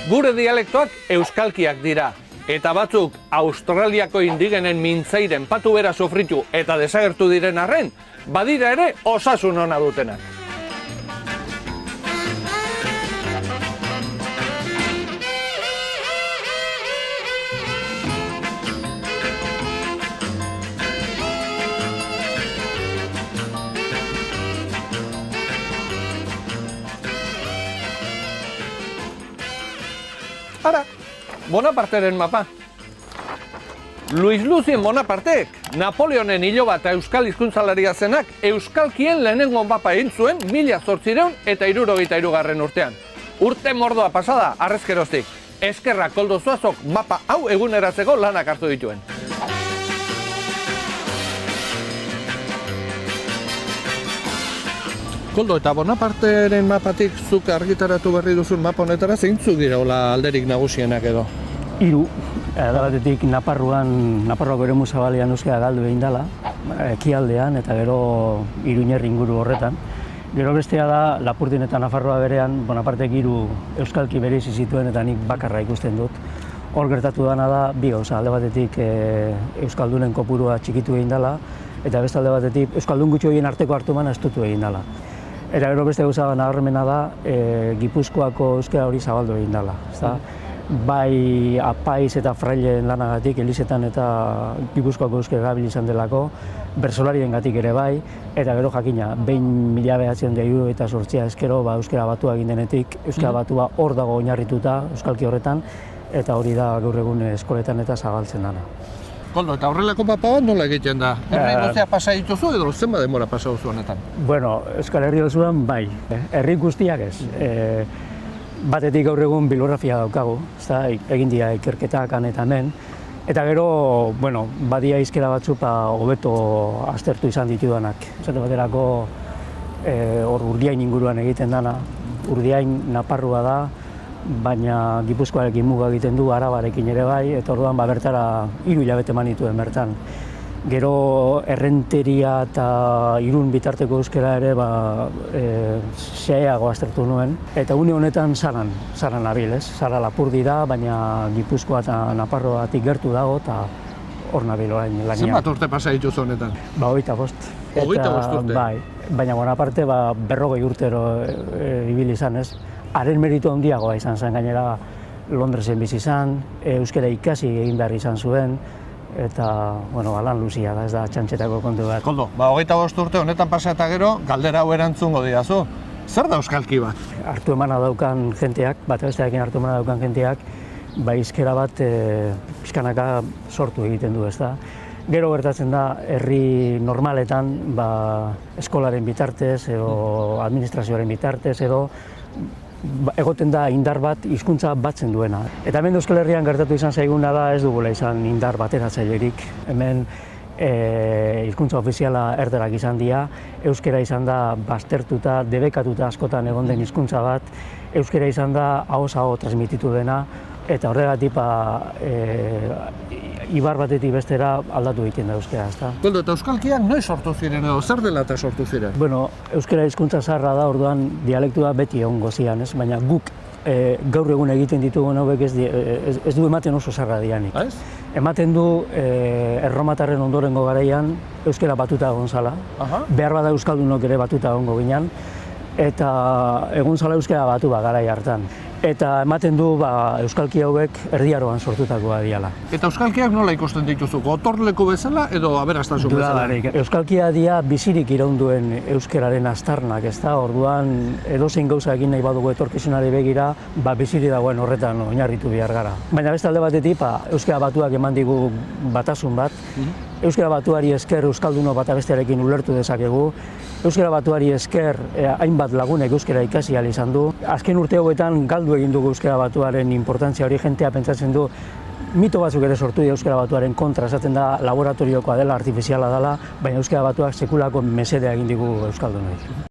Gure dialektoak euskalkiak dira, eta batzuk Australiako indigenen mintzairen patu bera sofritu eta desagertu diren arren, badira ere osasun ona dutenak. Ara, Bonaparteren mapa. Luis Lucien Bonapartek, Napoleonen iloba eta euskal hizkuntzalaria zenak, euskalkien lehenengo mapa egin zuen 1873 urtean. Urte mordoa pasada, harrezkeroztik. Eskerrak Koldo Zuazok mapa hau eguneratzeko lanak hartu dituen. Koldo, eta Bonaparteren mapatik zuk argitaratu berri duzun mapa honetara zeintzuk dira alderik nagusienak edo? 3, alde batetik Naparroako eremu zabalean euskara galdu egin dela, ekialdean eta gero Iruñer inguru horretan. Gero bestea da, Lapurdin eta Nafarroa berean, Bonapartek 3 euskalki bereizi zituen eta nik bakarra ikusten dut. Hor gertatu dana da, bi gauza, alde batetik euskaldunen kopurua txikitu egin dela, eta beste alde batetik euskaldun gutxi horien arteko hartumana estutu egin dela. Eta gero beste gauza nabarmena da, Gipuzkoako euskara hori zabaldu egin dela. Bai apaiz eta frailen lanagatik, elizetan eta Gipuzkoako euskara gabil izan delako, bersolarien gatik ere bai, eta gero jakina, behin 1978 eskero euskara batua egin denetik, euskara batua hor dago oinarrituta, euskalki horretan, eta hori da gaur egun eskoletan eta zabaltzen dana. Koldo, eta horrelako mapa bat nola egiten da? Herri guztia pasa dituzu edo zenbat denbora pasa duzu honetan? Bueno, Euskal Herri osoan bai, herri guztiak ez. Batetik gaur egun bibliografia daukagu, egin dira ikerketak han eta hemen, eta gero, bueno, badia hizkera batzuk hobeto aztertu izan ditudanak. Esate baterako hor Urdiain inguruan egiten dana, Urdiain Naparrua da, baina Gipuzkoarekin muga egiten du, Arabarekin ere bai, eta orduan bertara 3 hilabete eman nituen bertan. Gero Errenteria eta Irun bitarteko euskara ere xeago aztertu nuen, eta une honetan Saran nabil, ez? Sara Lapurdi da, baina Gipuzkoa eta Naparroatik gertu dago, eta hor nabil orain lanian. Zenbat urte pasa dituzu honetan? 25. 25 urte? Bai, baina Bonaparte 40 urtero ibili izan, ez? Haren meritu handiagoa izan zen, gainera Londresen bizi izan, euskara ikasi egin behar izan zuen, eta, bueno, lan luzia da, ez da txantxetako kontu bat. Koldo, 25 urte honetan pasa eta gero, galdera hau erantzungo didazu. Zer da euskalki bat? Hartu emana daukan jenteak, bat bestearekin hartu emana daukan jenteak, hizkera bat pixkanaka sortu egiten du, ez da. Gero gertatzen da, herri normaletan, eskolaren bitartez, edo administrazioaren bitartez, edo egoten da indar bat hizkuntza batzen duena. Eta hemen Euskal Herrian gertatu izan zaiguna da ez dugula izan indar bateratzailerik. Hemen hizkuntza ofiziala erdarak izan dira, euskara izan da baztertuta, debekatuta askotan egon den hizkuntza bat, euskara izan da ahoz-aho transmititu dena, eta horregatik ibar batetik bestera aldatu egiten da euskara, ezta? Koldo, eta euskalkiak noiz sortu ziren edo, zer dela eta sortu ziren? Bueno, euskara hizkuntza zaharra da, orduan dialektua beti egongo zian, ez? Baina guk gaur egun egiten ditugun hauek ez du ematen oso zaharra dianik. Ematen du erromatarren ondorengo garaian euskara batuta egon zala, behar bada euskaldunok ere batuta egongo ginen, eta egon zala euskara batu garai hartan. Eta ematen du euskalki hauek erdiaroan sortutakoa diala. Eta euskalkiak nola ikusten dituzu? Gotorleku bezala edo aberastasun bezala? Euskalkia dia bizirik iraunduen euskararen aztarnak, ez da? Orduan edozein gauza egin nahi badugu etorkizunari begira, biziri dagoen horretan oinarritu behar gara. Baina beste alde batetik, euskara batuak eman digu batasun bat, euskara batuari esker euskalduno bata bestearekin ulertu dezakegu, euskara batuari esker hainbat lagunek euskara ikasi ahal izan du. Azken urte hauetan galdu egin dugu euskara batuaren importantzia hori, jentea pentsatzen du mito batzuk ere sortu dira euskara batuaren kontra, esaten da laboratoriokoa dela, artifiziala dela, baina euskara batuak sekulako mesedea egin digu euskaldunoi.